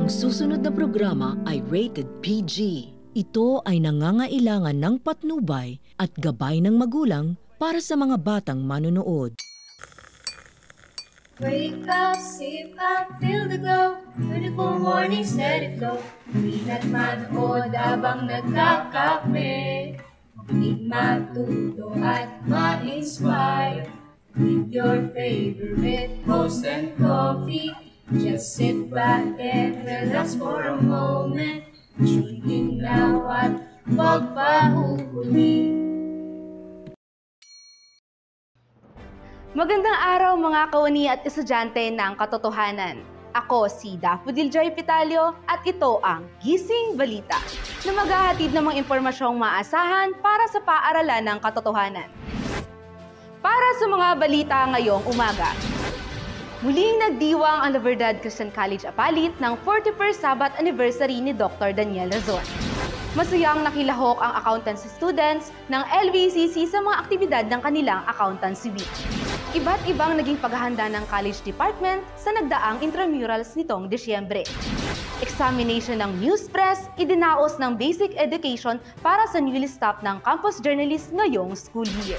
Ang susunod na programa ay rated PG. Ito ay nangangailangan ng patnubay at gabay ng magulang para sa mga batang manonood. Wake up, sip up, feel the glow. Beautiful morning, steady flow. Di na't manood habang nagkakape. Makinig, matuto at ma-inspire. With your favorite host and coffee. Just sit back and relax for a moment. Tune in now at magpahuhuli. Magandang araw mga kawani at estudyante ng katotohanan. Ako si Daffodil Joy Pitalio at ito ang Gising Balita na maghahatid ng mga impormasyong maasahan para sa paaralan ng katotohanan. Para sa mga balita ngayong umaga, muling nagdiwang ang La Verdad Christian College Apalit ng 41st Sabbath Anniversary ni Dr. Daniel Razon. Masayang nakilahok ang accountancy students ng LVCC sa mga aktibidad ng kanilang accountancy week. Iba't ibang naging paghahanda ng college department sa nagdaang intramurals nitong Disyembre. Examination ng news press, idinaos ng basic education para sa newly staffed ng campus journalists ngayong school year.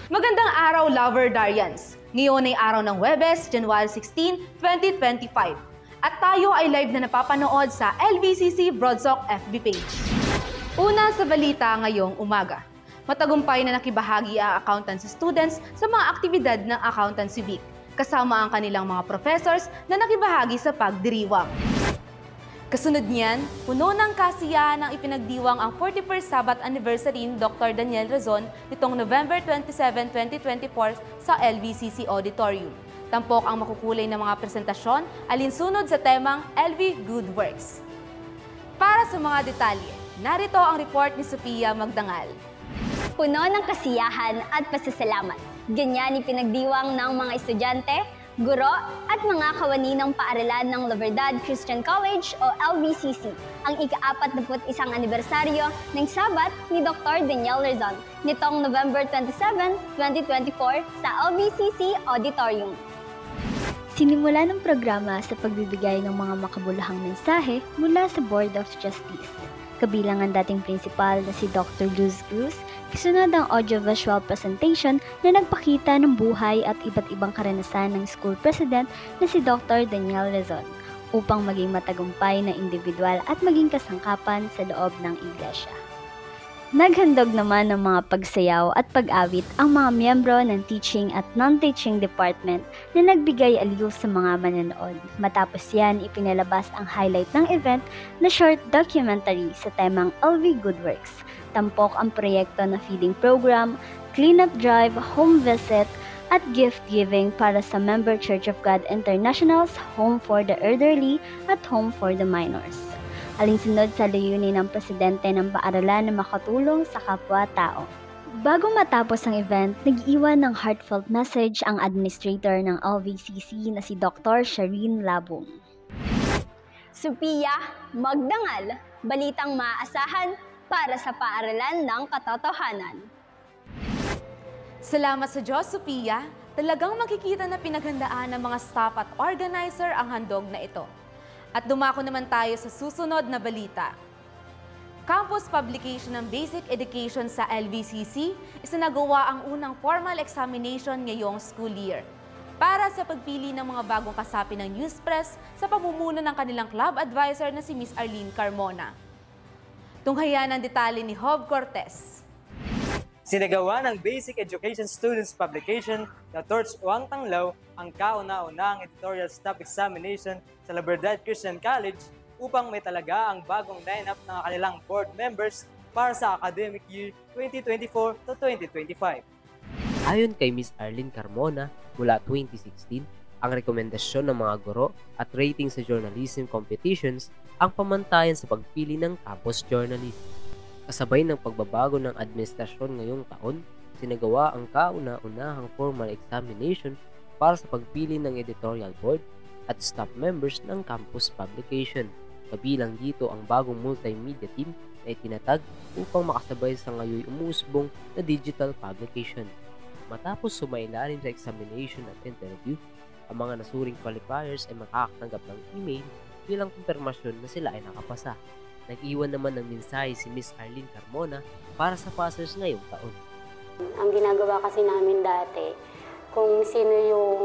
Magandang araw, Lover Darians! Ngayon ay araw ng Huwebes, January 16, 2025. At tayo ay live na napapanood sa LVCC Broadsock FB page. Una sa balita ngayong umaga. Matagumpay na nakibahagi ang accountancy students sa mga aktibidad ng Accountancy Week, kasama ang kanilang mga professors na nakibahagi sa pagdiriwang. Kasunod niyan, puno ng kasiyahan ang ipinagdiwang ang 41st Sabbath Anniversary ni Dr. Daniel Razon nitong November 27, 2024 sa LVCC Auditorium. Tampok ang makukulay na mga presentasyon alinsunod sa temang LV Good Works. Para sa mga detalye, narito ang report ni Sofia Magdangal. Puno ng kasiyahan at pasasalamat. Ganyan ipinagdiwang ng mga estudyante, guro at mga kawani ng paaralan ng La Verdad Christian College o LVCC ang ika-41 anibersaryo ng Sabat ni Dr. Daniel Razon nitong November 27, 2024 sa LVCC Auditorium. Sinimula ng programa sa pagbibigay ng mga makabuluhang mensahe mula sa Board of Justice. Kabilang ang dating principal na si Dr. Luz Cruz, kasunod ang audiovisual presentation na nagpakita ng buhay at iba't ibang karanasan ng school president na si Dr. Daniel Razon upang maging matagumpay na individual at maging kasangkapan sa loob ng iglesia. Naghandog naman ng mga pagsayaw at pag-awit ang mga miyembro ng teaching at non-teaching department na nagbigay aliw sa mga manonood. Matapos yan, ipinalabas ang highlight ng event na short documentary sa temang LV Good Works. Tampok ang proyekto na feeding program, cleanup drive, home visit, at gift giving para sa Member Church of God International's Home for the Elderly at Home for the Minors. Alinsunod sa layunin ng presidente ng paaralan na makatulong sa kapwa-tao. Bago matapos ang event, nag-iwan ng heartfelt message ang administrator ng LVCC na si Dr. Shireen Labong. Sofia Magdangal, balitang maaasahan para sa paaralan ng katotohanan. Salamat sa Diyos, Sofia. Talagang makikita na pinaghandaan ng mga staff at organizer ang handog na ito. At dumako naman tayo sa susunod na balita. Campus publication ng Basic Education sa LVCC, isinagawa ang unang formal examination ngayong school year para sa pagpili ng mga bagong kasapi ng news press sa pamumuno ng kanilang club advisor na si Miss Arlene Carmona. Tunghayan ang detalye ni Hob Cortez. Sinagawa ng Basic Education Students Publication na Torch Uang Tanglaw ang kauna-unahang editorial staff examination sa La Verdad Christian College upang may talaga ang bagong lineup ng kanilang board members para sa academic year 2024 to 2025. Ayon kay Miss Arlene Carmona, mula 2016, ang rekomendasyon ng mga guro at rating sa journalism competitions ang pamantayan sa pagpili ng campus journalist. Kasabay ng pagbabago ng administrasyon ngayong taon, sinagawa ang kauna-unahang formal examination para sa pagpili ng editorial board at staff members ng campus publication. Kabilang dito ang bagong multimedia team na itinatag upang makasabay sa ngayon umusbong na digital publication. Matapos sumailalim sa examination at interview, ang mga nasuring qualifiers ay makakatanggap ng email bilang kumpirmasyon na sila ay nakapasa. Nag-iwan naman ng mensahe si Miss Arlene Carmona para sa passers ngayong taon. Ang ginagawa kasi namin dati, kung sino yung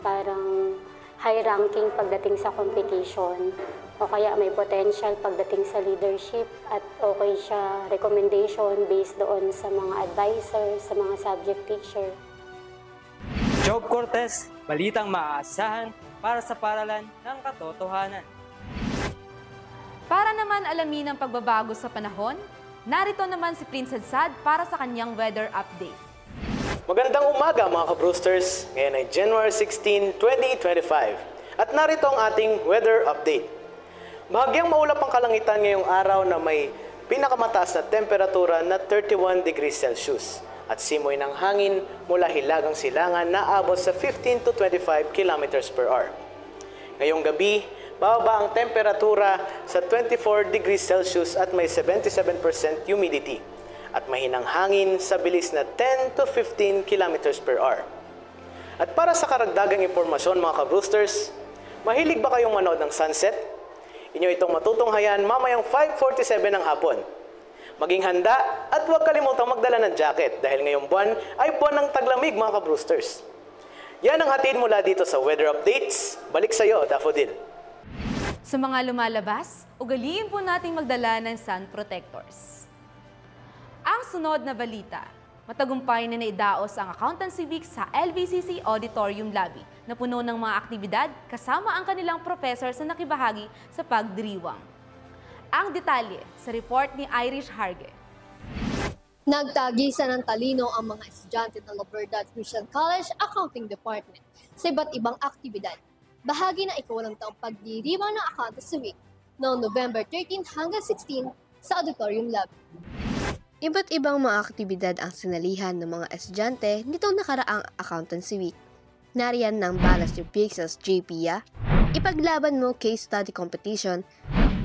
parang high ranking pagdating sa competition o kaya may potential pagdating sa leadership at okay siya recommendation based doon sa mga advisors, sa mga subject teacher. Job Cortez, balitang maaasahan para sa paralan ng katotohanan. Para naman alamin ang pagbabago sa panahon, narito naman si Prince Hadsad para sa kanyang weather update. Magandang umaga mga ka-Brewsters! Ngayon ay January 16, 2025 at narito ang ating weather update. Bahagyang maulap ang kalangitan ngayong araw na may pinakamataas na temperatura na 31 degrees Celsius at simoy ng hangin mula hilagang silangan na abot sa 15 to 25 kilometers per hour. Ngayong gabi, bababa ang temperatura sa 24 degrees Celsius at may 77% humidity at mahinang hangin sa bilis na 10 to 15 kilometers per hour. At para sa karagdagang impormasyon mga ka-Brewsters, mahilig ba kayong manood ng sunset? Inyo itong matutunghayan mamayang 5:47 ng hapon. Maging handa at huwag kalimutang magdala ng jacket dahil ngayong buwan ay buwan ng taglamig mga ka-Brewsters. Yan ang hatid mula dito sa Weather Updates. Balik sa iyo, Daffodil. Sa mga lumalabas, ugaliin po nating magdala ng sun protectors. Ang sunod na balita, matagumpay na naidaos ang Accountancy Week sa LVCC Auditorium Lobby na puno ng mga aktibidad kasama ang kanilang professors na nakibahagi sa pagdiriwang. Ang detalye sa report ni Irish Harge. Nagtagisan ng talino ang mga estudyante ng La Verdad Christian College Accounting Department sa iba't ibang aktibidad. Bahagi ng ikawalang taong pagdiriwang ng Accountancy Week noong November 13 hanggang 16 sa Auditorium Lab. Iba't ibang mga aktibidad ang sinalihan ng mga estudyante nitong nakaraang Accountancy Week. Nariyan ng Balance Your Pixels JPIA, Ipaglaban Mo Case Study Competition,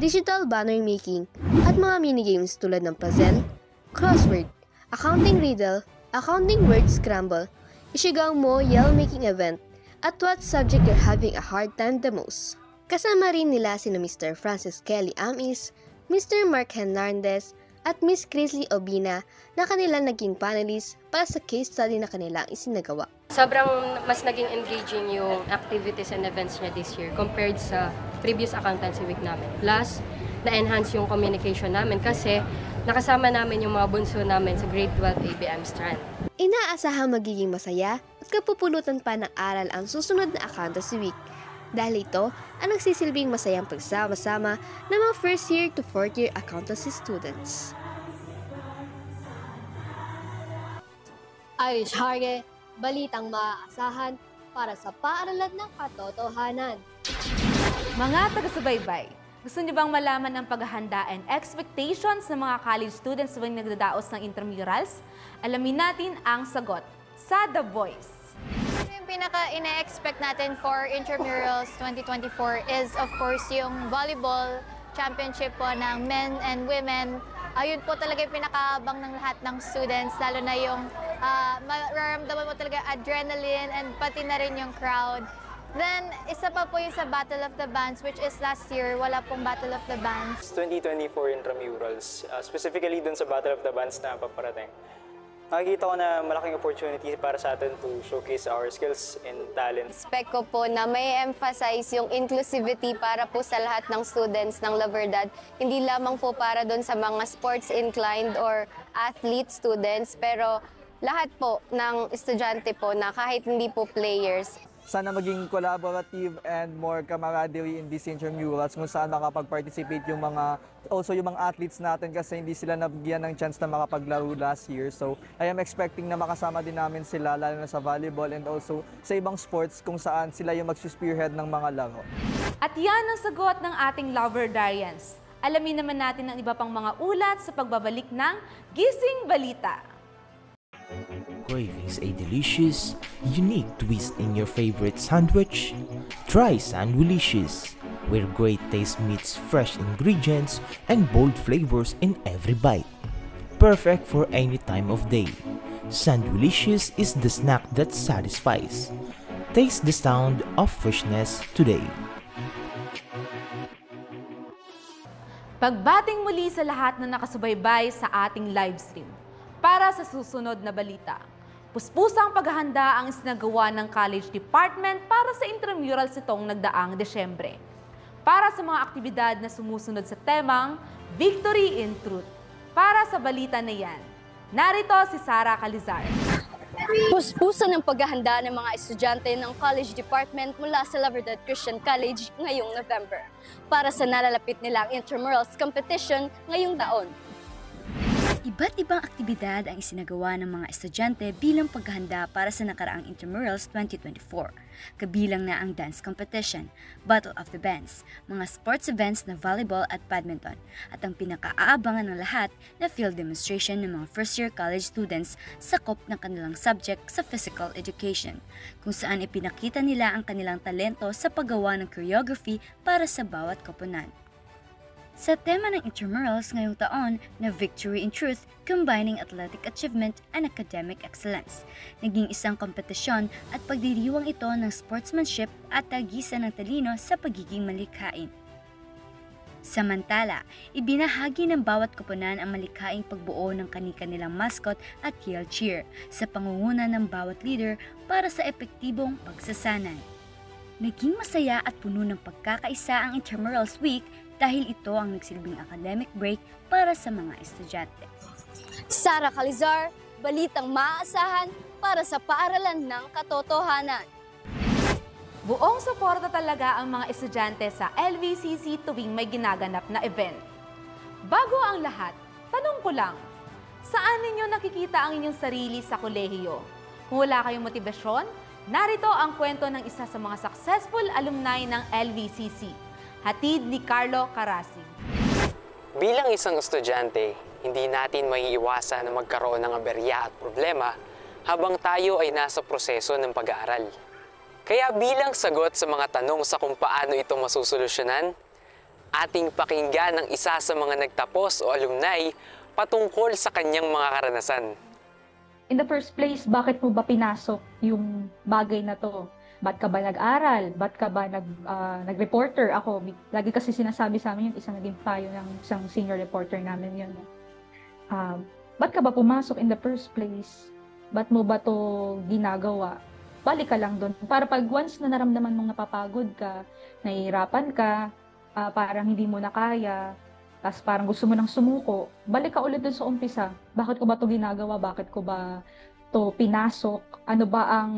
Digital Banner Making, at mga minigames tulad ng puzzle, crossword, accounting riddle, accounting word scramble, isigaw mo yell making event, at what subject you're having a hard time the most. Kasama rin nila sina Mr. Francis Kelly Amis, Mr. Mark Hernandez, at Miss Chrisley Obina na kanilang naging panelists para sa case study na kanilang isinagawa. Sobrang mas naging engaging yung activities and events niya this year compared sa previous accountancy week namin. Plus, na-enhance yung communication namin kasi nakasama namin yung mga bunso namin sa grade 12 ABM Strand. Inaasahang magiging masaya at kapupulutan pa ng aral ang susunod na Accountancy Week. Dahil ito ang nagsisilbing masayang pagsama-sama ng mga first year to fourth year accountancy students. Irish Harge, balitang maaasahan para sa paaralan ng katotohanan. Mga taga-subaybay, gusto niyo bang malaman ang paghahanda and expectations ng mga college students tuwing nagdadaos ng intramurals? Alamin natin ang sagot sa The Voice. Yung pinaka-ine-expect natin for Intramurals 2024 is of course yung volleyball championship po ng men and women. Ayun po talaga yung pinakaabang ng lahat ng students, lalo na yung mararamdaman mo talaga adrenaline and pati na rin yung crowd. Then, isa pa po yung sa Battle of the Bands, which is last year, wala pong Battle of the Bands. 2024 Intramurals, specifically dun sa Battle of the Bands na paparating. Nakikita ko na malaking opportunity para sa atin to showcase our skills and talent. Expect ko po na may emphasize yung inclusivity para po sa lahat ng students ng La Verdad. Hindi lamang po para doon sa mga sports-inclined or athlete students, pero lahat po ng estudyante po na kahit hindi po players. Sana maging collaborative and more camaraderie in these intramurals kung saan makapag-participate yung mga athletes natin kasi hindi sila nabigyan ng chance na makapaglaro last year. So I am expecting na makasama din namin sila lalo na sa volleyball and also sa ibang sports kung saan sila yung mag-spearhead ng mga laro. At yan ang sagot ng ating Loverdarians. Alamin naman natin ang iba pang mga ulat sa pagbabalik ng Gising Balita. Cravings a delicious, unique twist in your favorite sandwich? Try Sandwilicious, where great taste meets fresh ingredients and bold flavors in every bite. Perfect for any time of day. Sandwilicious is the snack that satisfies. Taste the sound of freshness today. Pagbating muli sa lahat na nakasubaybay sa ating live stream. Para sa susunod na balita, puspusang paghahanda ang isinagawa ng College Department para sa intramurals nitong nagdaang Desyembre. Para sa mga aktibidad na sumusunod sa temang Victory in Truth. Para sa balita na yan, narito si Sara Calizar. Puspusan ng paghahanda ng mga estudyante ng College Department mula sa La Verdad Christian College ngayong November para sa nalalapit nilang intramurals competition ngayong taon. Iba't ibang aktibidad ang isinagawa ng mga estudyante bilang paghahanda para sa nakaraang Intramurals 2024. Kabilang na ang dance competition, Battle of the Bands, mga sports events na volleyball at badminton, at ang pinaka-aabangan ng lahat na field demonstration ng mga first-year college students sakop ng kanilang subject sa physical education, kung saan ipinakita nila ang kanilang talento sa paggawa ng choreography para sa bawat koponan. Sa tema ng Intramurals ngayong taon na Victory in Truth, Combining Athletic Achievement and Academic Excellence, naging isang kompetisyon at pagdiriwang ito ng sportsmanship at tagisan ng talino sa pagiging malikhain. Samantala, ibinahagi ng bawat koponan ang malikhaing pagbuo ng kani-kanilang mascot at yell cheer sa pangunguna ng bawat leader para sa epektibong pagsasanay. Naging masaya at puno ng pagkakaisa ang Intramurals Week dahil ito ang nagsilbing academic break para sa mga estudyante. Sara Calizar, balitang maaasahan para sa paaralan ng katotohanan. Buong suporta talaga ang mga estudyante sa LVCC tuwing may ginaganap na event. Bago ang lahat, tanong ko lang, saan ninyo nakikita ang inyong sarili sa kolehiyo? Kung wala kayong motibasyon, narito ang kwento ng isa sa mga successful alumni ng LVCC. Hatid ni Carlo Carasi. Bilang isang estudyante, hindi natin maiiwasan na magkaroon ng aberya at problema habang tayo ay nasa proseso ng pag-aaral. Kaya bilang sagot sa mga tanong sa kung paano ito masusolusyonan, ating pakinggan ang isa sa mga nagtapos o alumni patungkol sa kanyang mga karanasan. In the first place, bakit mo ba pinasok yung bagay na to? Ba't ka ba nag-aral? Ba't ka ba nag-reporter? Ako, lagi kasi sinasabi sa amin yun, isang naging payo ng isang senior reporter namin yun. Ba't ka ba pumasok in the first place? Ba't mo ba to ginagawa? Balik ka lang doon. Para pag once na naramdaman mong napapagod ka, nahihirapan ka, parang hindi mo na kaya, tapos parang gusto mo nang sumuko, balik ka ulit doon sa umpisa. Bakit ko ba to ginagawa? Bakit ko ba to pinasok? Ano ba ang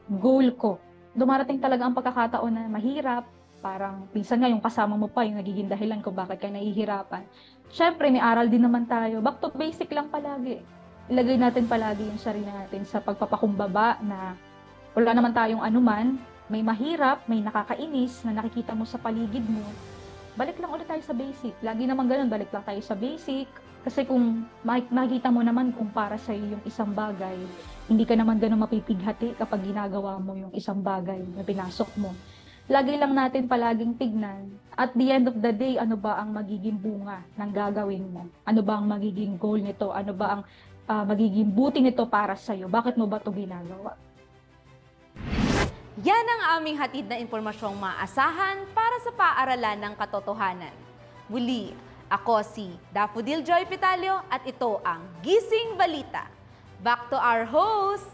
goal ko? Dumarating talaga ang pagkakataon na mahirap, parang pinsan nga yung kasama mo pa yung nagiging dahilan kung bakit ka nahihirapan. Siyempre, may aral din naman tayo. Back to basic lang palagi. Ilagay natin palagi yung sarili natin sa pagpapakumbaba na wala naman tayong anuman, may mahirap, may nakakainis na nakikita mo sa paligid mo. Balik lang ulit tayo sa basic. Lagi naman ganun, balik lang tayo sa basic. Kasi kung makikita mo naman kung para sa'yo yung isang bagay, hindi ka naman ganun mapipighati kapag ginagawa mo yung isang bagay na pinasok mo. Lagi lang natin palaging tignan, at the end of the day, ano ba ang magiging bunga ng gagawin mo? Ano ba ang magiging goal nito? Ano ba ang magiging buti nito para sa'yo? Bakit mo ba ito ginagawa? Yan ang aming hatid na impormasyong maasahan para sa paaralan ng katotohanan. Muli, ako si Daffodil Joy Pitalio at ito ang Gising Balita. Back to our host!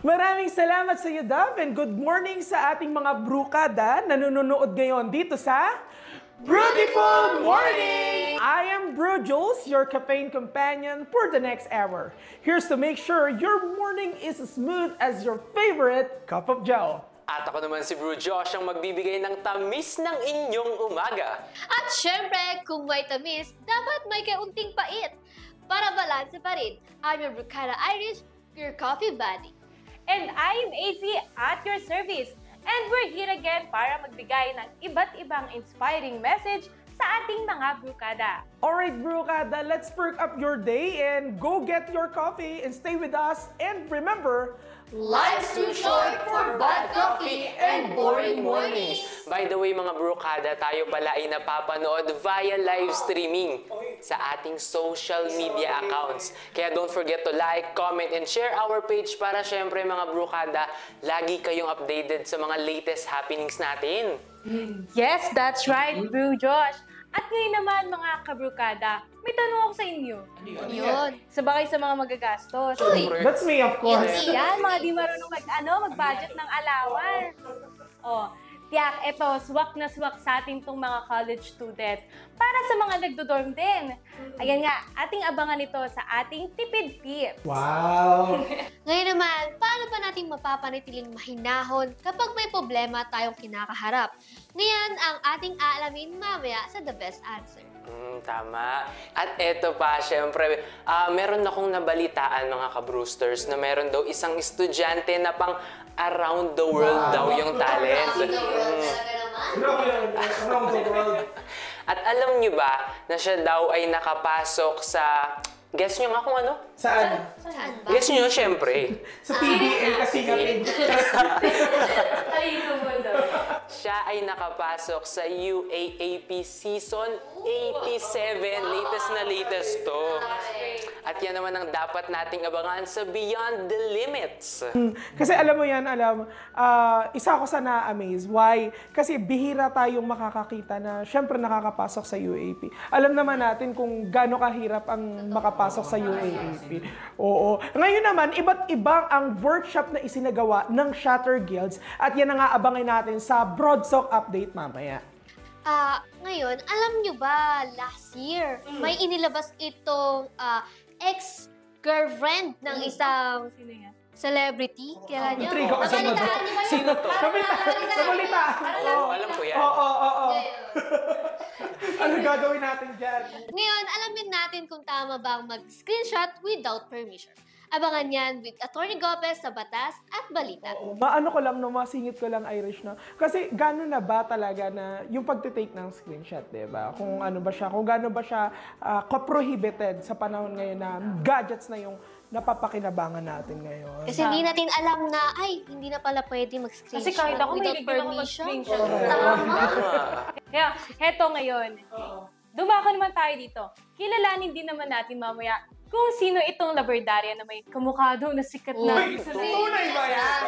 Maraming salamat sa iyo, Dav, and good morning sa ating mga brukada na nanonood ngayon dito sa Beautiful Morning! I am Bro Jules, your caffeine companion for the next hour. Here's to make sure your morning is as smooth as your favorite cup of joe. At ako naman si Bro Josh ang magbibigay ng tamis ng inyong umaga. At syempre, kung may tamis, dapat may kaunting pait. Para balanse pa rin, I'm your Brukada Irish, your coffee buddy. And I'm AC at your service. And we're here again para magbigay ng iba't ibang inspiring message sa ating mga brukada. Alright, brukada, let's perk up your day and go get your coffee and stay with us. And remember, life's too short for bad coffee and boring mornings. By the way, mga brukada, tayo pala ay napapanood via live streaming sa ating social media accounts. Kaya don't forget to like, comment, and share our page para syempre mga brukada, lagi kayong updated sa mga latest happenings natin. Yes, that's right, Bro Josh. At ngayon naman mga kabrukada, may tanong ako sa inyo. Yun. Sabagay sa mga magagastos. That's me, of course. Yan, mga di marunong mag-budget ng allowance. Oh, tiyak, eto, swak na swak sa atin tong mga college student. Para sa mga nagdo-dorm din. Ayan nga, ating abangan ito sa ating tipid tips. Wow! Ngayon naman, paano pa natin mapapanatiling mahinahon kapag may problema tayong kinakaharap? Ngayon ang ating aalamin mamaya sa The Best Answer. Tama. At eto pa, syempre, meron akong nabalitaan mga ka-Brewsters na meron daw isang estudyante na pang around the world daw yung talent. Around the world. At alam nyo ba na siya daw ay nakapasok sa... Guess nyo nga kung ano? Saan? Guess nyo, syempre. Sa PBA kasi kami. Siya ay nakapasok sa UAAP Season 87. Latest to. At yan naman ang dapat nating abangan sa Beyond the Limits. Kasi alam mo yan, isa ako sa na-amaze. Why? Kasi bihira tayong makakakita na syempre nakakapasok sa UAAP. Alam naman natin kung gaano kahirap ang makapasok sa UAAP. Oo. Ngayon naman, iba't ibang ang workshop na isinagawa ng Shatter Guilds at yan ang aabangan natin sa Broadsock Update mamaya. Ngayon, alam nyo ba, last year, may inilabas itong ex-girlfriend ng isang celebrity. Kailan nyo? Intriga ko sa mga. Sino to? Sabalita! Oo, alam ko yan. Oo. Ano gagawin natin dyan? Ngayon, alamin natin kung tama bang mag-screenshot without permission. Abangan yan with Atty. Gopez sa Batas at Balita. Maano ko lang, masingit ko lang, Irish, no? Kasi gano'n na ba talaga na yung pagtitake ng screenshot, diba? Kung ano ba siya, kung gano'n ba siya prohibited sa panahon ngayon na gadgets na yung napapakinabangan natin ngayon. Kasi hindi natin alam na, hindi na pala pwede mag-screenshot Kasi kahit ako, without may ligyan ako permission. mag-screenshot. Kaya, heto ngayon. Dumako naman tayo dito. Kilalanin din naman natin mamaya kung sino itong labordarya na may kamukha daw na sikat na. Tunay ba yan?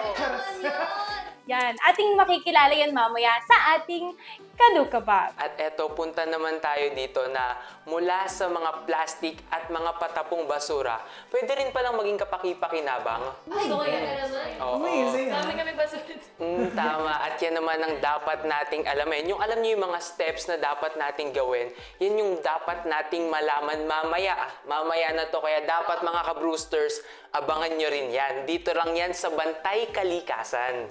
Yan, ating makikilala yan mamaya sa ating Kadukabab. At eto, punta naman tayo dito na mula sa mga plastic at mga patapong basura, pwede rin palang maging kapaki-pakinabang. Gusto ko yan naman. Amazing. Dami kami basura. Tama. At yan naman ang dapat nating alamin. Yung alam niyo yung mga steps na dapat nating gawin, yan yung dapat nating malaman mamaya. Mamaya na to. Kaya dapat mga ka-Brewsters, abangan nyo rin yan. Dito lang yan sa Bantay Kalikasan.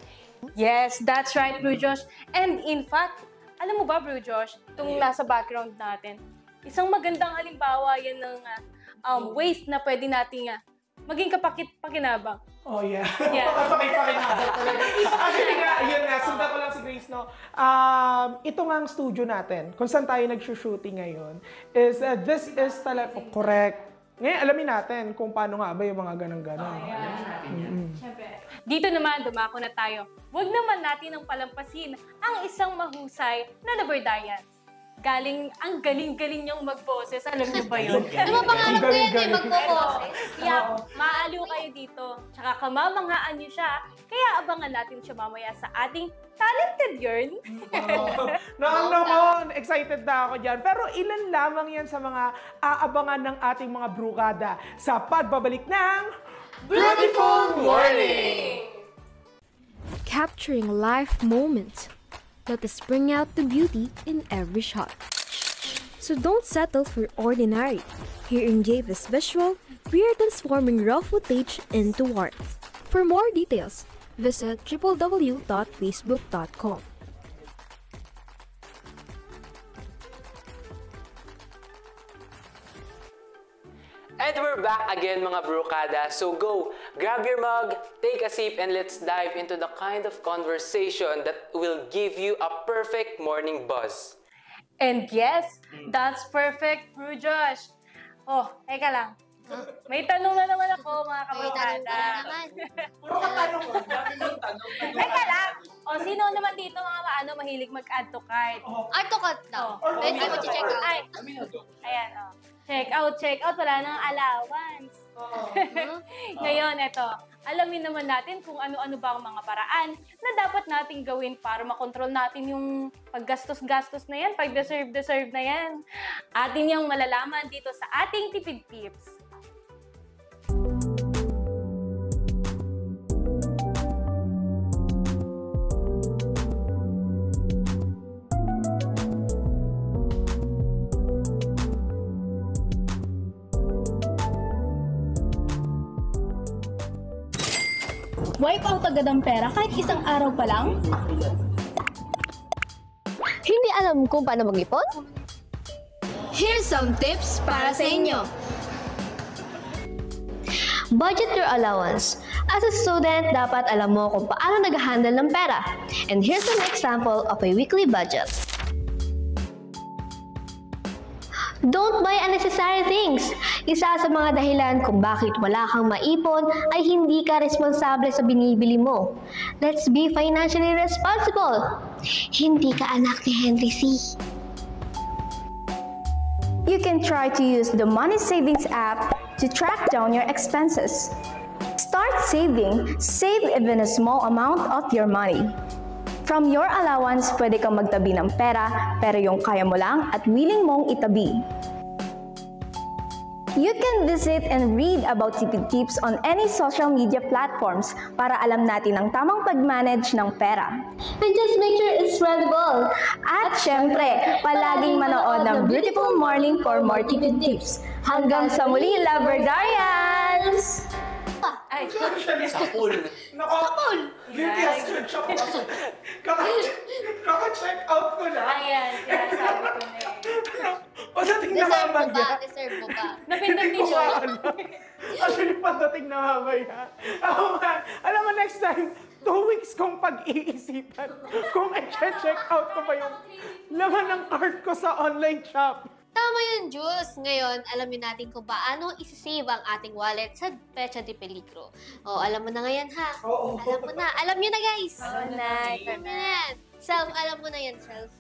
Yes, that's right, Bro Josh. And in fact, alam mo ba, Bro Josh, itong nasa background natin, isang magandang halimbawa yan ng waste na pwede nating maging kapakit-pakinabang. Oh, yeah. Yeah. Kapakit-pakinabang talaga. Actually nga, yun nga, sundan ko lang si Grace, no? Ito nga ang studio natin, kung saan tayo nag-shooting ngayon, is this is talaga, correct. Ngayon, alamin natin kung paano nga ba yung mga ganang-ganon. Dito naman, dumako na tayo. Huwag naman natin ang palampasin ang isang mahusay na labordaryan. Ang galing-galing niyang mag-boses. Alam niyo ba yun? Ano ba pangarap ko yan mag-boses? Yeah, maaliw kayo dito. Tsaka kamamanghaan niyo siya. Kaya abangan natin siya mamaya sa ating Talented Yarn. Excited na ako dyan. Pero ilan lamang yan sa mga aabangan ng ating mga brukada sa pagbabalik ng Beautiful Morning! Capturing life moments. Let us bring out the beauty in every shot. So don't settle for ordinary. Here in JVS Visual, we are transforming raw footage into warmth. For more details, visit www.facebook.com. And we're back again mga brukada. So go, grab your mug, take a sip, and let's dive into the kind of conversation that will give you a perfect morning buzz. And yes, that's perfect, Bro Josh. Oh, teka lang. May tanong na naman ako, mga kabrukada. Teka lang. O, sino naman dito mga mahilig mag-add to cart? Add to cart daw. Pwede mo check out. Ayan, o. Check out. Wala nang allowance. Ngayon, eto. alamin naman natin kung ano-ano ba ang mga paraan na dapat nating gawin para makontrol natin yung paggastos-gastos na yan, pag-deserve na yan. Atin yung malalaman dito sa ating Tipid Tips. Wipe out agad ang pera kahit isang araw pa lang? Hindi alam kung paano mag-ipon? Here's some tips para sa inyo. Budget your allowance. As a student, dapat alam mo kung paano nag-handle ng pera. And here's an example of a weekly budget. Don't buy unnecessary things. Isa sa mga dahilan kung bakit wala kang maipon ay hindi ka responsable sa binibili mo. Let's be financially responsible. Hindi ka anak ni Henry C. You can try to use the Money Savings app to track down your expenses. Start saving. Save even a small amount of your money. From your allowance, pwede kang magtabi ng pera, pero yung kaya mo lang at willing mong itabi. You can visit and read about Tipid Tips on any social media platforms para alam natin ang tamang pag-manage ng pera. And just make sure it's readable. At syempre, palaging manood ng Beautiful Morning for more Tipid Tips. Hanggang sa muli, Labradarians! Ay, Sapul! Sapul! BTS siya po. Kaka-check out ko na. Ayan, sinasabi ko na eh. Pagdating na mamaya. Deserve mo ba? Napindot ni Joy. Actually, pagdating na mamaya. Alam mo, next time, 2 weeks kong pag-iisipan kung i-check out ko ba yung laman ng cart ko sa online shop. Tama yun, Jules. Ngayon, alamin natin kung paano isi-save ang ating wallet sa Pecha de Peligro. O, alam mo na ngayon, ha? Oo. Alam mo na. Alam nyo na, guys. Alam na. Alam mo na yan. Self, alam mo na yan, self.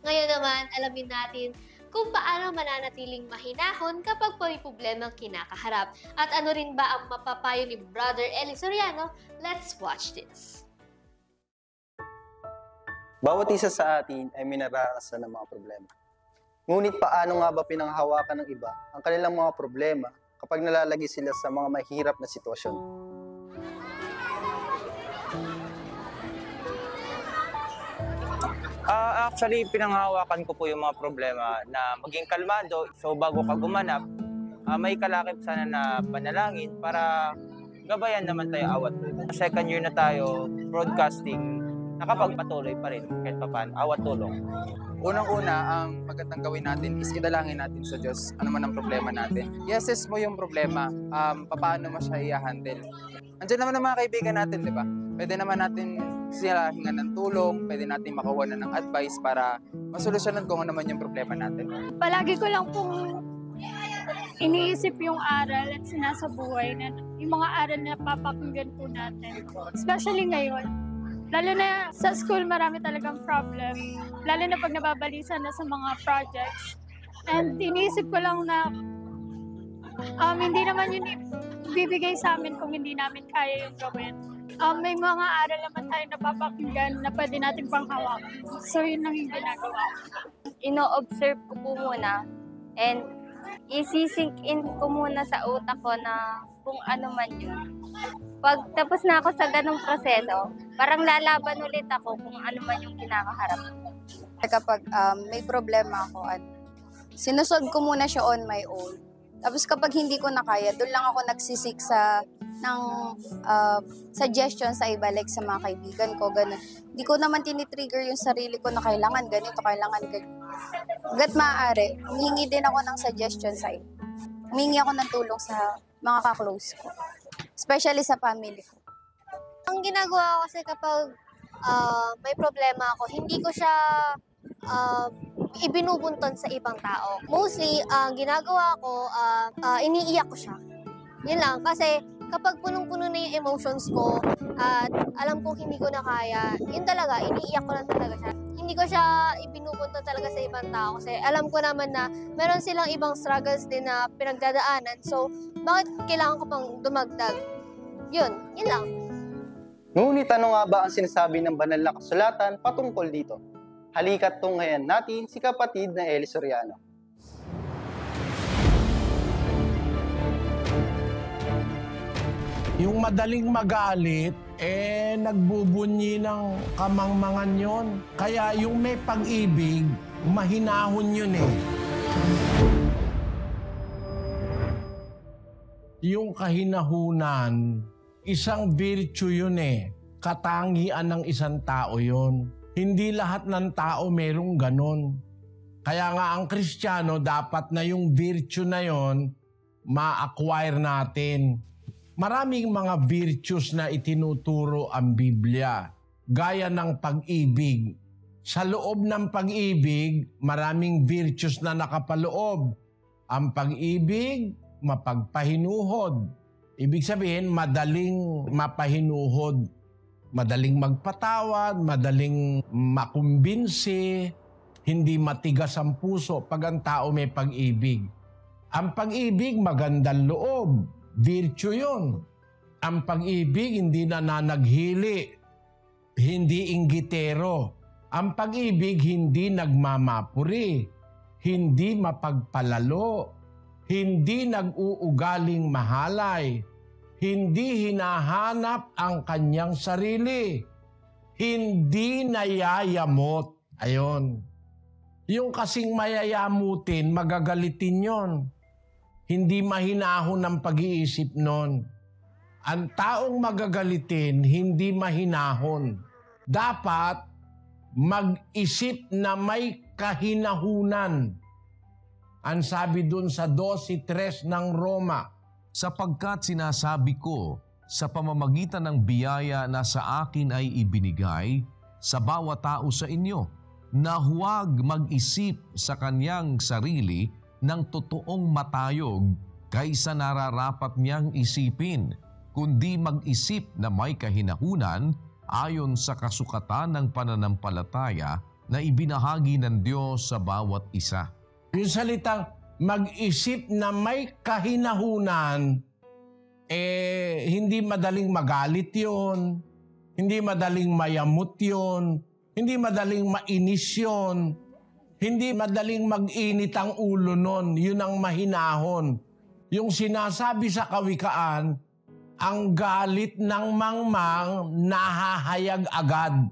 Ngayon naman, alamin natin kung paano mananatiling mahinahon kapag may problemang kinakaharap. At ano rin ba ang mapapayo ni Brother Eli Soriano? Let's watch this. Bawat isa sa atin ay may nararanasan ng mga problema. Ngunit paano nga ba pinanghahawakan ng iba ang kanilang mga problema kapag nalalagay sila sa mga mahirap na sitwasyon? Actually, pinanghahawakan ko po yung mga problema na maging kalmado. So bago ka gumanap, may kalakip sana na panalangin para gabayan naman tayo awat. Second year na tayo, broadcasting, nakapagpatuloy pa rin kahit papaano, awat tulong. Unang-una, ang magandang gawin natin is idalangin natin sa Diyos ano man ang problema natin. I-assess mo yung problema, paano mo siya i-handle. Andiyan naman ang mga kaibigan natin, di ba? Pwede naman natin sila hingan ng tulong, pwede natin makakuha ng advice para masolusyonan kung ano man yung problema natin. Palagi ko lang pong iniisip yung aral at sinasabuhay na yung mga aral na papakinggan po natin. Especially ngayon. Lalo na sa school, marami talagang problem. Lalo na pag nababalisa na sa mga projects. And iniisip ko lang na hindi naman yun bibigay sa amin kung hindi namin kaya yung gawin. May mga aral naman tayo napapakinggan na pwede natin panghawakan. So yun ang yung ginagawa. Ino-observe ko po muna and isi-sink in ko muna sa utak ko na kung ano man yun. Pag tapos na ako sa ganong proseso, parang lalaban ulit ako kung ano man yung kinakaharap. Kapag may problema ako, sinusolve ko muna siya on my own. Tapos kapag hindi ko na kaya, doon lang ako nagsisik ng suggestion sa iba, like sa mga kaibigan ko, gano'n. Hindi ko naman tinitrigger yung sarili ko na kailangan ganito, kailangan ganito. Hanggat maaari, humingi din ako ng suggestion sa iba. Humingi ako ng tulong sa mga ka-close ko. Especially sa family ko. Ang ginagawa ko kasi kapag may problema ako, hindi ko siya ibinubunton sa ibang tao. Mostly, ang ginagawa ko, iniiyak ko siya. Yun lang, kasi kapag punong-puno na yung emotions ko at alam kong hindi ko na kaya, yun talaga, iniiyak ko lang talaga siya. Hindi ko siya ibinubunton talaga sa ibang tao kasi alam ko naman na meron silang ibang struggles din na pinagdadaanan. So, bakit kailangan ko pang dumagdag? Yun lang. Ngunit ano nga ba ang sinasabi ng banal na kasulatan patungkol dito? Halika't tunghayan natin si kapatid na Eli Soriano. Yung madaling magalit, nagbubunyi ng kamangmangan yon. Kaya yung may pag-ibig, mahinahon yun eh. Yung kahinahunan, isang virtue yun eh. Katangian ng isang tao yun. Hindi lahat ng tao merong ganon. Kaya nga ang Kristiyano, dapat na yung virtue na yon ma-acquire natin. Maraming mga virtues na itinuturo ang Biblia, gaya ng pag-ibig. Sa loob ng pag-ibig, maraming virtues na nakapaloob. Ang pag-ibig, mapagpahinuhod. Ibig sabihin, madaling mapahinuhod. Madaling magpatawad, madaling makumbinsi, hindi matigas ang puso pag ang tao may pag-ibig. Ang pag-ibig, magandang loob. Virtue yun. Ang pag-ibig, hindi nananaghili, hindi inggitero. Ang pag-ibig, hindi nagmamapuri, hindi mapagpalalo, hindi nag-uugaling mahalay, hindi hinahanap ang kanyang sarili, hindi nayayamot. Ayon. Yung kasing mayayamutin, magagalitin yon. Hindi mahinahon ang pag-iisip nun. Ang taong magagalitin, hindi mahinahon. Dapat mag-isip na may kahinahunan. Ang sabi dun sa 12:3 ng Roma, sapagkat sinasabi ko, sa pamamagitan ng biyaya na sa akin ay ibinigay sa bawat tao sa inyo, na huwag mag-isip sa kanyang sarili ng totoong matayog kaysa nararapat niyang isipin, kundi mag-isip na may kahinahunan ayon sa kasukatan ng pananampalataya na ibinahagi ng Diyos sa bawat isa. Yung salitang mag-isip na may kahinahunan, hindi madaling magalit yon, hindi madaling mayamot yon, hindi madaling mainis yon, hindi madaling mag-init ang ulo nun. Yun ang mahinahon. Yung sinasabi sa kawikaan, ang galit ng mangmang nahahayag agad.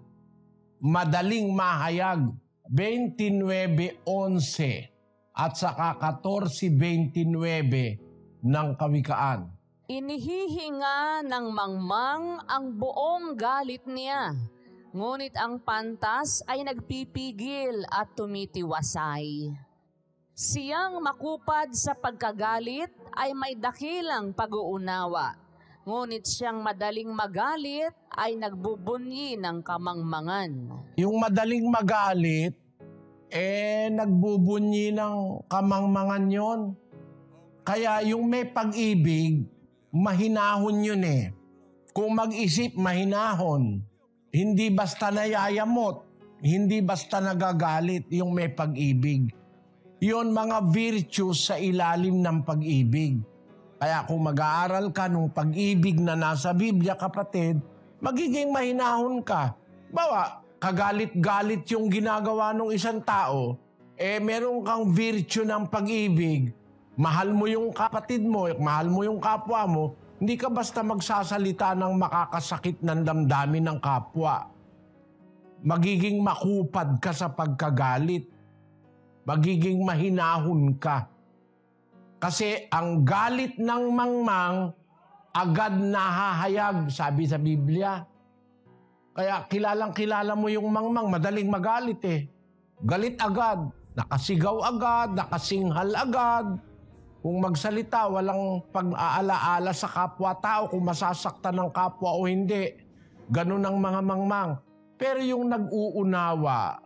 Madaling mahayag. 29:11 at saka 14:29 ng kawikaan. Inihihinga ng mangmang ang buong galit niya. Ngunit ang pantas ay nagpipigil at tumitiwasay. Siyang makupad sa pagkagalit ay may dakilang pag-uunawa. Ngunit siyang madaling magalit ay nagbubunyi ng kamangmangan. Yung madaling magalit, nagbubunyi ng kamangmangan yon. Kaya yung may pag-ibig, mahinahon yun eh. Kung mag-isip, mahinahon. Hindi basta nayayamot, hindi basta nagagalit yung may pag-ibig. Yun mga virtues sa ilalim ng pag-ibig. Kaya kung mag-aaral ka ng pag-ibig na nasa Biblia, kapatid, magiging mahinahon ka. Bawa, kagalit-galit yung ginagawa ng isang tao, meron kang virtue ng pag-ibig, mahal mo yung kapatid mo, mahal mo yung kapwa mo, hindi ka basta magsasalita ng makakasakit ng damdamin ng kapwa. Magiging makupad ka sa pagkagalit. Magiging mahinahon ka. Kasi ang galit ng mangmang agad nahahayag, sabi sa Biblia. Kaya kilalang-kilala mo yung mangmang, madaling magalit eh. Galit agad, nakasigaw agad, nakasinghal agad. Kung magsalita, walang pag-aalaala sa kapwa-tao kung masasaktan ng kapwa o hindi. Ganun ang mga mangmang. Pero yung nag-uunawa,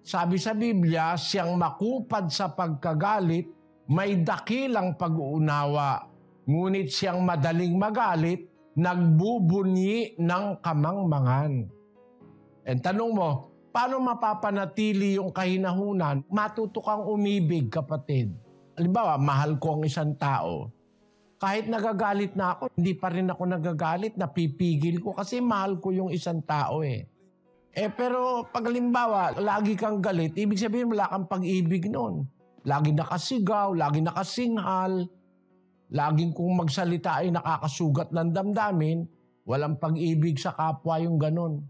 sabi sa Biblia, siyang makupad sa pagkagalit, may dakilang pag-uunawa. Ngunit siyang madaling magalit, nagbubunyi ng kamangmangan. And tanong mo, paano mapapanatili yung kahinahunan? Matuto kang umibig, kapatid. Halimbawa, mahal ko ang isang tao. Kahit nagagalit na ako, hindi pa rin ako nagagalit, napipigil ko kasi mahal ko yung isang tao eh. Pero pag halimbawa, lagi kang galit, ibig sabihin wala kang pag-ibig noon. Lagi nakasigaw, lagi nakasinghal, laging kung magsalita ay nakakasugat ng damdamin, walang pag-ibig sa kapwa yung ganun.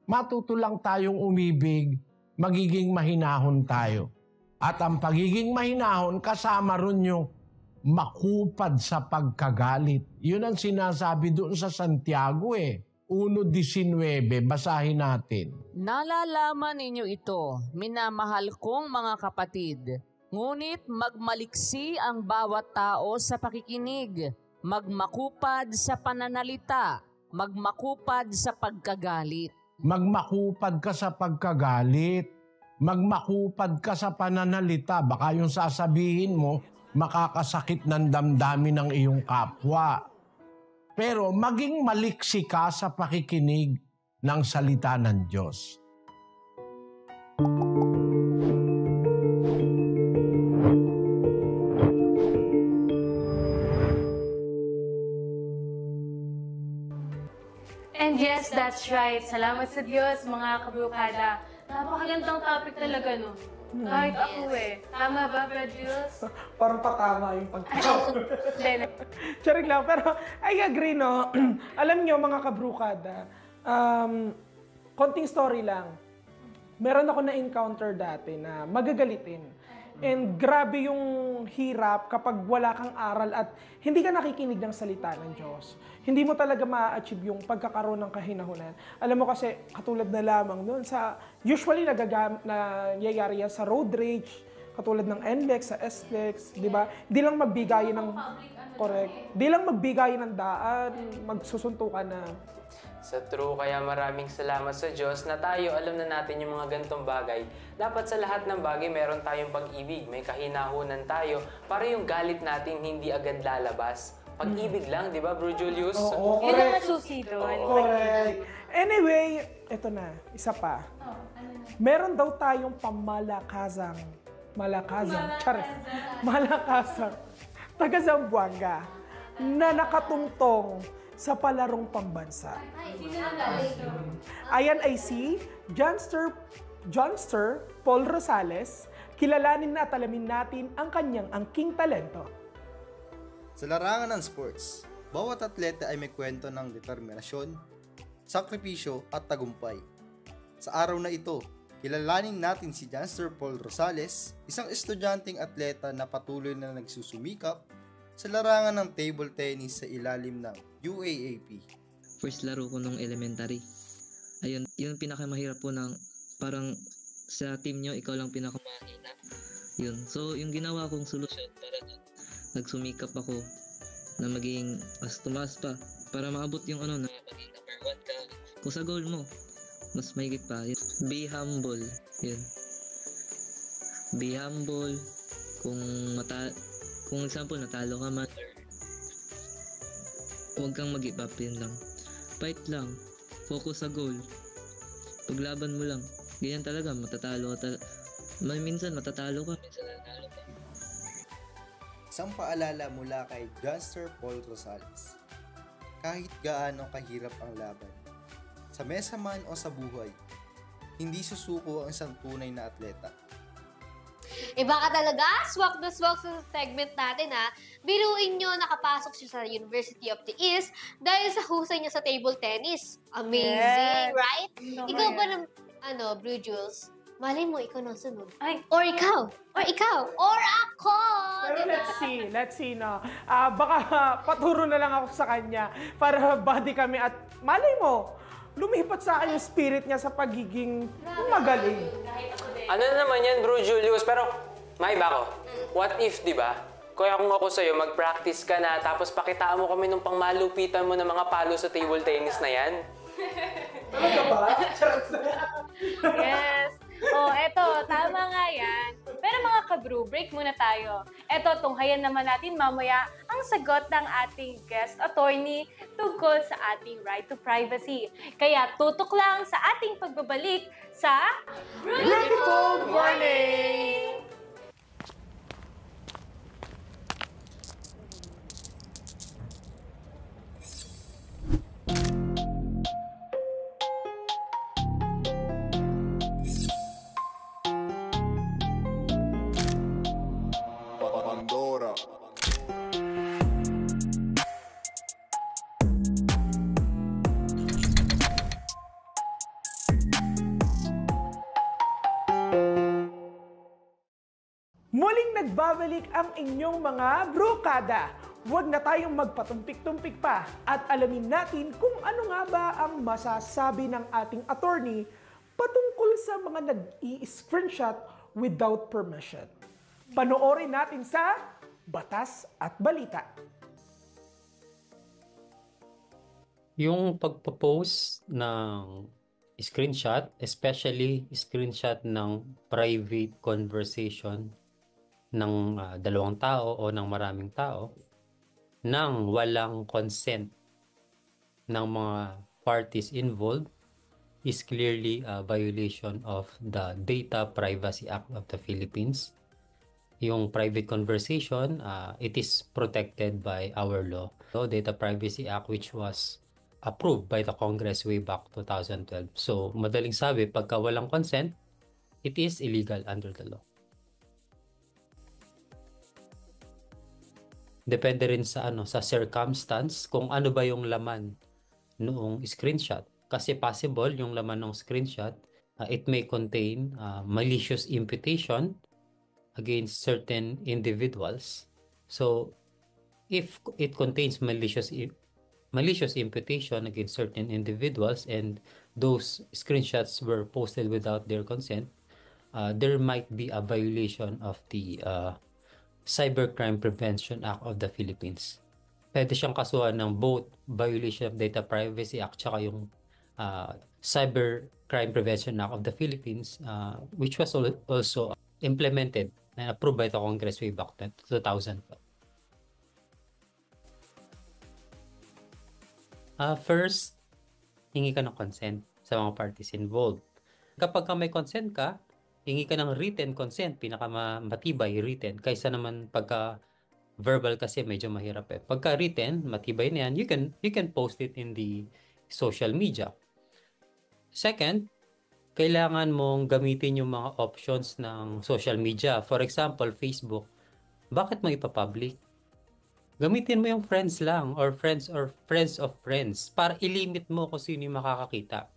Matuto lang tayong umibig, magiging mahinahon tayo. At ang pagiging mahinahon, kasama rin yung makupad sa pagkagalit. Yun ang sinasabi doon sa Santiago 1:19, basahin natin. Nalalaman ninyo ito, minamahal kong mga kapatid. Ngunit magmaliksi ang bawat tao sa pakikinig, magmakupad sa pananalita, magmakupad sa pagkagalit. Magmakupad ka sa pagkagalit, magmakupad ka sa pananalita. Baka yung sasabihin mo, makakasakit ng damdamin ng iyong kapwa. Pero maging maliksi ka sa pakikinig ng salita ng Diyos. And yes, that's right. Salamat sa Diyos, mga kabrukada. Napakagandang topic talaga, no? Kahit ako Tama ba, Brad Jules? Parang patama yung pagkakaw. Charing lang, pero I agree, no? Alam nyo, mga kabrukada, konting story lang. Meron ako na-encounter dati na magagalitin. And grabe yung hirap kapag wala kang aral at hindi ka nakikinig ng salita ng Diyos. Hindi mo talaga ma-achieve yung pagkakaroon ng kahinahunan. Alam mo kasi, katulad na lamang noon sa, usually nangyayari yan sa road rage, katulad ng NLEX, sa SLEX, di ba? Di lang magbigayin ng, correct, di lang magbigayin ng daan, magsusuntukan na. Sa true, kaya maraming salamat sa Diyos na tayo alam na natin yung mga gantong bagay. Dapat sa lahat ng bagay meron tayong pag-ibig, may kahinahunan tayo para yung galit natin hindi agad lalabas. Pag-ibig lang, di ba, Bro Julius? Oo, correct. Yun ang masusi doon. Correct. Anyway, eto na, isa pa. Meron daw tayong pamalakasang, taga Zamboanga na nakatungtong sa palarong pambansa. Ayan ay si Johnster Paul Rosales. Kilalanin na at alamin natin ang kanyang angking talento. Sa larangan ng sports, bawat atleta ay may kwento ng determinasyon, sakripisyo at tagumpay. Sa araw na ito, kilalanin natin si Johnster Paul Rosales, isang estudyanteng atleta na patuloy na nagsusumikap sa larangan ng table tennis sa ilalim ng UAAP. First laro ko nung elementary. Ayun, yung pinakamahirap po ng parang sa team nyo, ikaw lang pinakamahina. Yun. So, yung ginawa kong solusyon, talaga nagsumikap ako na maging mas tumaas pa para maabot yung na maging number 1 ka. Kung sa goal mo, mas mahigit pa. Yun. Be humble. Yun. Be humble. Kung example, natalo ka man, huwag kang mag-give up, yun lang. Fight lang. Focus sa goal. Paglaban mo lang. Ganyan talaga, matatalo ka minsan matatalo ka, minsan nanalo ka. Isang paalala mula kay Johnster Paul Rosales. Kahit gaano kahirap ang laban, sa mesa man o sa buhay, hindi susuko ang isang tunay na atleta. Iba ka talaga, swak na swak sa segment natin ha. Biruin nyo, nakapasok siya sa University of the East dahil sa husay niya sa table tennis. Amazing, right? Ikaw ba ng, Blue Jules, malay mo, ikaw nang sunod. Ay. Or ikaw, or ako! Pero let's see, no? Baka paturo na lang ako sa kanya para body kami at malay mo, lumipat sa akin yung spirit niya sa pagiging magaling. Ano na naman yan, Bro Julius? Pero, may iba ko. What if, di ba? Kaya kung ako sa'yo, mag-practice ka na, tapos pakitaan mo kami nung pangmalupitan mo ng mga palo sa table tennis na yan? Talaga ba? Yes. Eto, tama nga yan. Pero mga ka-brew, break muna tayo. Eto, tunghayan naman natin mamaya ang sagot ng ating guest attorney tungkol sa ating right to privacy. Kaya tutok lang sa ating pagbabalik sa Beautiful Morning! nagbabalik ang inyong mga brokada. Huwag na tayong magpatumpik-tumpik pa at alamin natin kung ano nga ba ang masasabi ng ating attorney patungkol sa mga nag-i-screenshot without permission. Panoorin natin sa Batas at Balita. Yung pagpo-post ng screenshot, especially screenshot ng private conversation ng dalawang tao o ng maraming tao, nang walang consent ng mga parties involved is clearly a violation of the Data Privacy Act of the Philippines. Yung private conversation, it is protected by our law. So, Data Privacy Act, which was approved by the Congress way back 2012. So, madaling sabi, pagka walang consent, it is illegal under the law. Depende rin sa sa circumstance kung ano ba yung laman noong screenshot. Kasi possible yung laman ng screenshot, it may contain malicious imputation against certain individuals. So if it contains malicious imputation against certain individuals and those screenshots were posted without their consent, there might be a violation of the Cybercrime Prevention Act of the Philippines. Pwede siyang kasuhan ng both violation of Data Privacy Act tsaka yung Cybercrime Prevention Act of the Philippines, which was also implemented and approved by the Congress way back 2012. First, hingi ka ng consent sa mga parties involved. Kapag may consent ka, hingi ka ng written consent, pinakamatibay written, kaysa naman pagka verbal kasi medyo mahirap eh. Pagka written, matibay na yan, you can post it in the social media. Second, kailangan mong gamitin yung mga options ng social media. For example, Facebook. Bakit mo ipapublic? Gamitin mo yung friends lang or friends of friends para ilimit mo kung sino yung makakakita.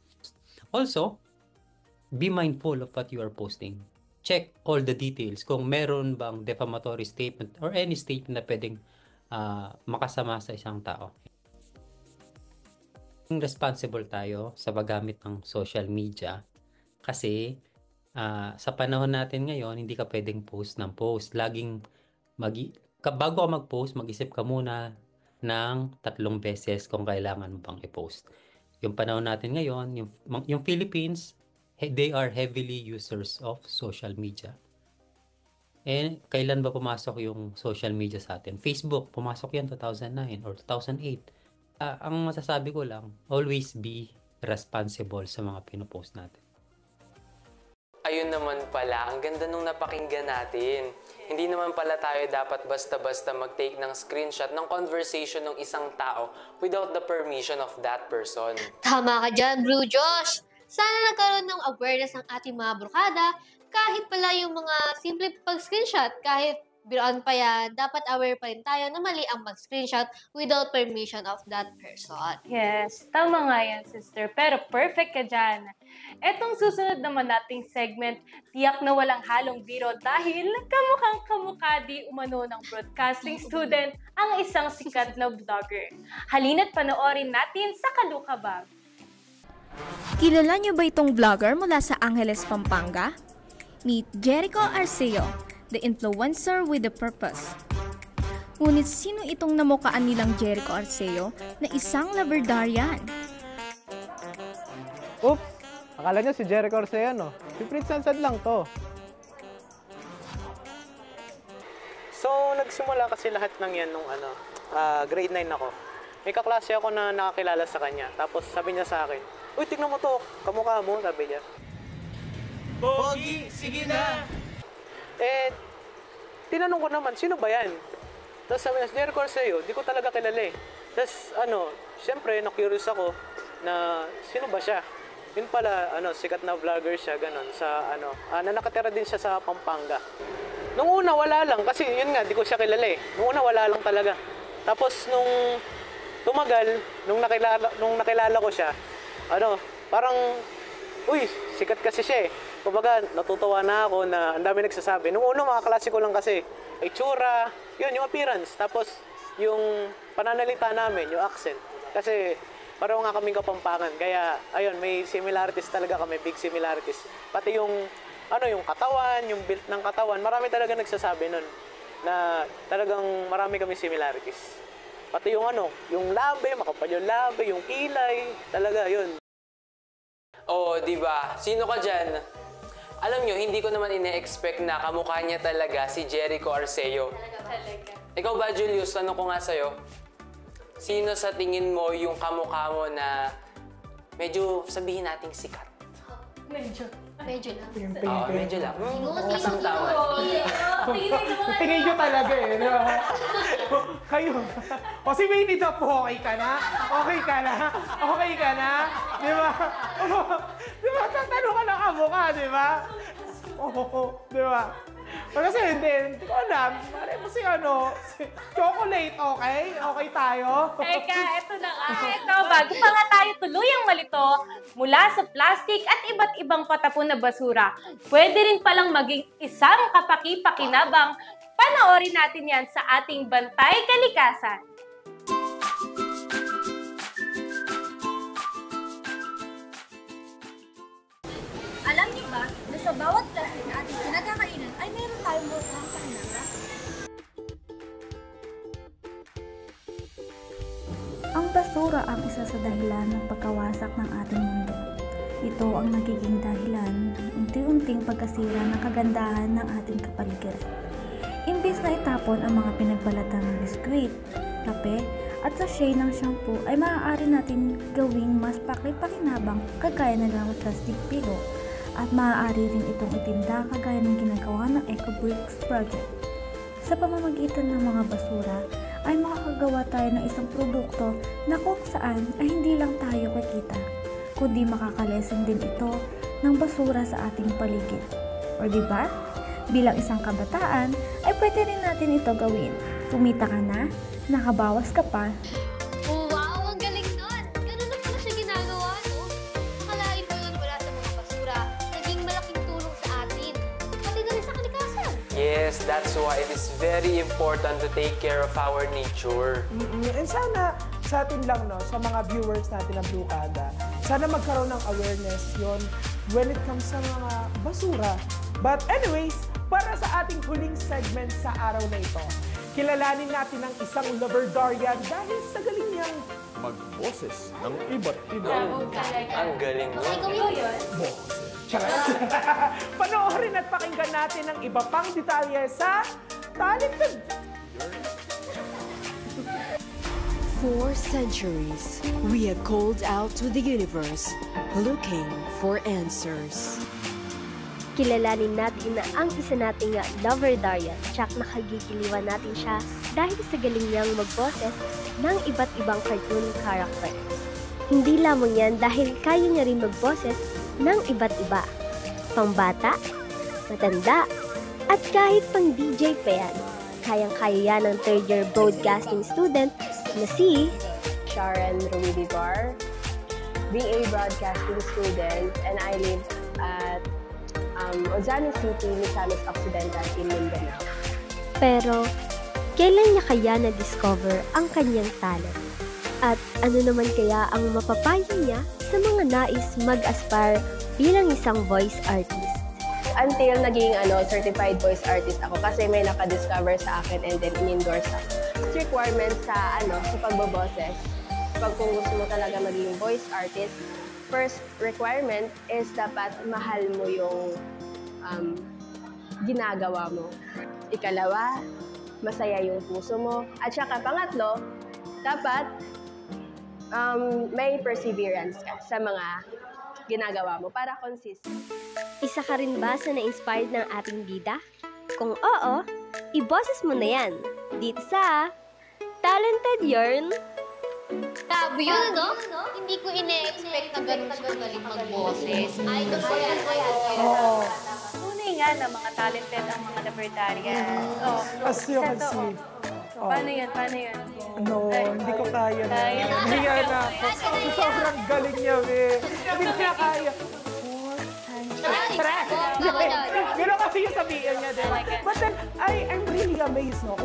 Also, be mindful of what you are posting. Check all the details kung meron bang defamatory statement or any statement na pwedeng makasama sa isang tao. Responsible tayo sa paggamit ng social media kasi sa panahon natin ngayon, hindi ka pwedeng post ng post. Laging bago ka mag-post, mag-isip ka muna ng 3 beses kung kailangan mo bang i-post. Yung panahon natin ngayon, yung Philippines, they are heavily users of social media. And kailan ba pumasok yung social media sa atin? Facebook, pumasok yan 2009 or 2008. Ang masasabi ko lang, always be responsible sa mga pinopost natin. Ayun naman pala, ang ganda nung napakinggan natin. Hindi naman pala tayo dapat basta-basta mag-take ng screenshot ng conversation ng isang tao without the permission of that person. Tama ka dyan, Bro Josh! Sana nagkaroon ng awareness ng ating mga brokada kahit pala yung mga simple pag-screenshot, kahit biroan pa yan, dapat aware pa rin tayo na mali ang mag-screenshot without permission of that person. Yes, tama nga yan, sister. Pero perfect ka dyan. Etong susunod naman nating segment, tiyak na walang halong biro dahil kamukhang kamukha di umano ng broadcasting student ang isang sikat na vlogger. Halina't panoorin natin sa Kalukabag. Kilala niyo ba itong vlogger mula sa Angeles, Pampanga? Meet Jericho Arceo, the influencer with a purpose. Ngunit sino itong namukaan nilang Jericho Arceo na isang laberdarian? Oops! Akala niyo si Jericho Arceo, no? Si Prince Sansad lang to. So, nagsimula kasi lahat ng yan nung grade 9 ako. May kaklase ako na nakakilala sa kanya. Tapos sabi niya sa akin, "Uy, tignan mo to, kamukha mo," sabi niya. Pogi, sige na! Tinanong ko naman, sino ba yan? Tapos sabi niya, Jericho Arceo, di ko talaga kilala eh. Tapos syempre, na-curious ako na sino ba siya? Yun pala, sikat na vlogger siya, ganon, na nakatira din siya sa Pampanga. Nung una, wala lang, kasi yun nga, di ko siya kilala eh. Nung una, wala lang talaga. Tapos nung tumagal, nung nakilala ko siya, parang, uy, sikat kasi siya eh. Kumbaga, natutuwa na ako na ang dami nagsasabi. Nung una, mga klase ko lang kasi, itsura, yun, yung appearance. Tapos, yung pananalita namin, yung accent. Kasi, pareho nga kaming Kapampangan. Kaya, ayun, may similarities talaga kami, big similarities. Pati yung, yung katawan, yung build ng katawan, marami talaga nagsasabi nun na talagang marami kami similarities. Pati yung yung labi, makapal yung labi, yung kilay, talaga yun. Oo, diba? Sino ka dyan? Alam nyo, hindi ko naman ine-expect na kamukha niya talaga si Jericho Arceo. Ikaw ba, Julius? Tanong ko nga sa'yo. Sino sa tingin mo yung kamukha mo na medyo sabihin nating sikat? Medyo lang. Oo, medyo lang. Kasang tawad. Tingin nyo talaga eh. No? Kayo. O si Wayne daw po, okay ka na? Okay ka na? Okay ka na? Di ba? Di ba? Tatanong ka ng kamukha, di ba? Oo, di ba? Kasi hindi ko alam. Mali mo si chocolate, okay? Okay tayo? Teka, eto na nga. Eto, bago pa nga tayo tuluyang malito mula sa plastic at iba't ibang patapon na basura, pwede rin palang maging isang kapaki-pakinabang. Panoorin natin yan sa ating Bantay Kalikasan. Alam niyo ba na sa bawat plastic na ating pinagkakainan ay mayroon tayong butang sa kanila? Ang basura ang isa sa dahilan ng pagkawasak ng ating mundo. Ito ang nagiging dahilan ng unti-unting pagkasira ng kagandahan ng ating kapaligiran. Imbis na itapon ang mga pinagbalatang biskwit, kape, at sachet ng shampoo ay maaari natin gawing mas pakipakinabang kagaya na lang ng plastic pillow at maaari rin itong itinda kagaya ng ginagawa ng EcoBricks Project. Sa pamamagitan ng mga basura ay makakagawa tayo ng isang produkto na kung saan ay hindi lang tayo kikita, kundi makakalesen din ito ng basura sa ating paligid. O diba? Bilang isang kabataan, ay pwede rin natin ito gawin. Kumita ka na, nakabawas ka pa. Wow, ang galing nun! Ganun na pala siya ginagawa, no? Akalain mo yun mula sa mga basura. Naging malaking tulong sa atin. Pati na rin sa kalikasan. Yes, that's why it is very important to take care of our nature. And sana sa atin lang, no, sa mga viewers natin ng Brukada, sana magkaroon ng awareness yon when it comes sa mga basura. But anyways, para sa ating huling segment sa araw na ito, kilalanin natin ang isang Labradorian dahil sa galing niyang mag-boses ng iba't iba. Ang galing mo. Panoorin at pakinggan natin ang iba pang detalye sa Talented. For centuries, we have called out to the universe, looking for answers. Kilalanin natin na ang isa nating Labradorian, tsak nakagigiliwan natin siya dahil sa galing niyang mag-boses ng iba't ibang cartoon characters. Hindi lamang yan dahil kaya niya rin mag-boses ng iba't iba. Pangbata, matanda, at kahit pang DJ pa yan. Kayang-kaya yan ng third-year broadcasting student na si Sharon Ruidivar, BA Broadcasting student, and I live at Ozano City, Misamis Occidental in Mindanao. Pero, kailan niya kaya na-discover ang kanyang talent? At ano naman kaya ang mapapayo niya sa mga nais mag-aspire bilang isang voice artist? Until naging certified voice artist ako kasi may naka-discover sa akin and then in-endorse ako. Requirements sa pagboboses. Pag kung gusto mo talaga maging voice artist, first requirement is dapat mahal mo yung ginagawa mo. Ikalawa, masaya yung puso mo. At saka pangatlo, dapat may perseverance ka sa mga ginagawa mo para consistent. Isa ka rin ba sa na-inspired ng ating bida? Kung oo, iboses mo na yan. Dito sa Talented Yarn. Grabe yun, no? Hindi ko ine-expect na ganun siya magaling mag-boses. Idol ko yan. Oo. Tunay nga na mga talented ang mga Labradorian. As you can see. Paano yan? No, hindi ko kaya na. Hindi yan na. Sobrang galing niya, eh. Hindi ko kaya. 4 times. yung sabihin niya, di ba? But then, I'm really amazed, no?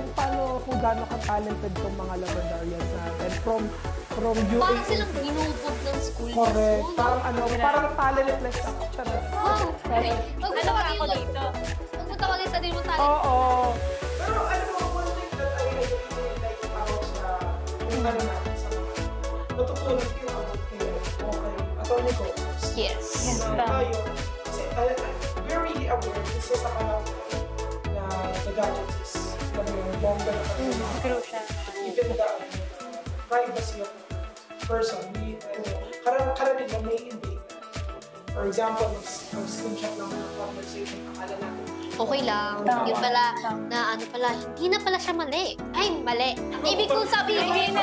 Kung gaano ka-talented tong mga Labradorians natin. From UAE. Parang silang ginubog ng school. Correct. Parang talentless ako. Wow. Ano ba ako dito? Huwag mo tawagin sa din mo talent. Oo. Pero alam mo, one thing that I really like about sa yung natin sa mga natutunan ko yung about kayo. Okay. Attorney ko. Yes. Tayo. Kasi I'm very aware kasi sa panahon na the gadgets is bongga na kanina. Crucial. Even the privacy of the person. Karamihan na may invade. For example, mag-screenshot lang ng conversation, akala natin. Okay lang. Yun pala, hindi na pala siya mali. Ay, mali. Ibig kong sabihin,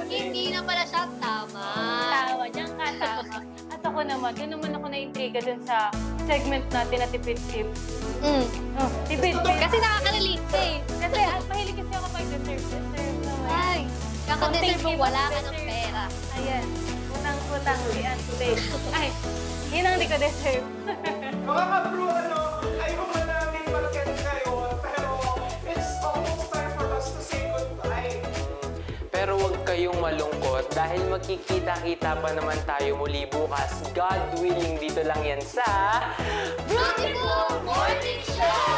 hindi na pala siya tama. Tama, diyan ka tama. At ako naman, doon naman ako na-intriga dun sa segment natin na tipid-tip. Tipid. Kasi nakaka-relate ka eh. Kasi mahilig kasi ako mag-deserve naman. Ay, kaka-deserve mo, wala ka ng pera. Ayan, utang-utang, i-unplay. Ay, yun ang di ko deserve. Mga ka-bro, ayaw mo namin malagyan kayo, pero it's almost time for us to say goodbye. Pero huwag kayong malungkot dahil magkikita-kita pa naman tayo muli bukas. God willing, dito lang yan sa Beautiful Morning Show!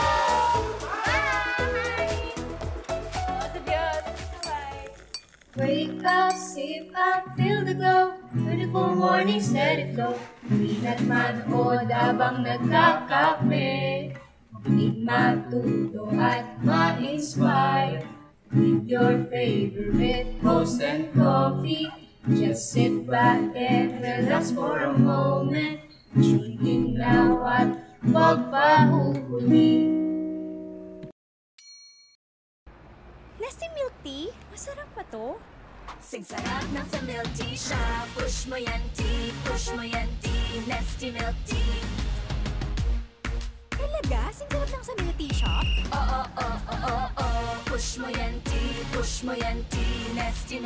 Wake up, sip up, feel the glow. Beautiful morning, let it go. Hindi na't manood habang nagkakape. Makinig, matuto at ma-inspire. With your favorite host and coffee. Just sit back and relax for a moment. Tune in now at magpahuhuli. Nesty Milk Tea? Masarap pa to? Sing sarap ng sa milk tea siya. Push mo yan tea, push mo yan tea. Nesty Milk Tea. Talaga? Sing sarap ng sa milk tea shop? Oo. Push mo yan tea, push mo yan tea. Nesty Milk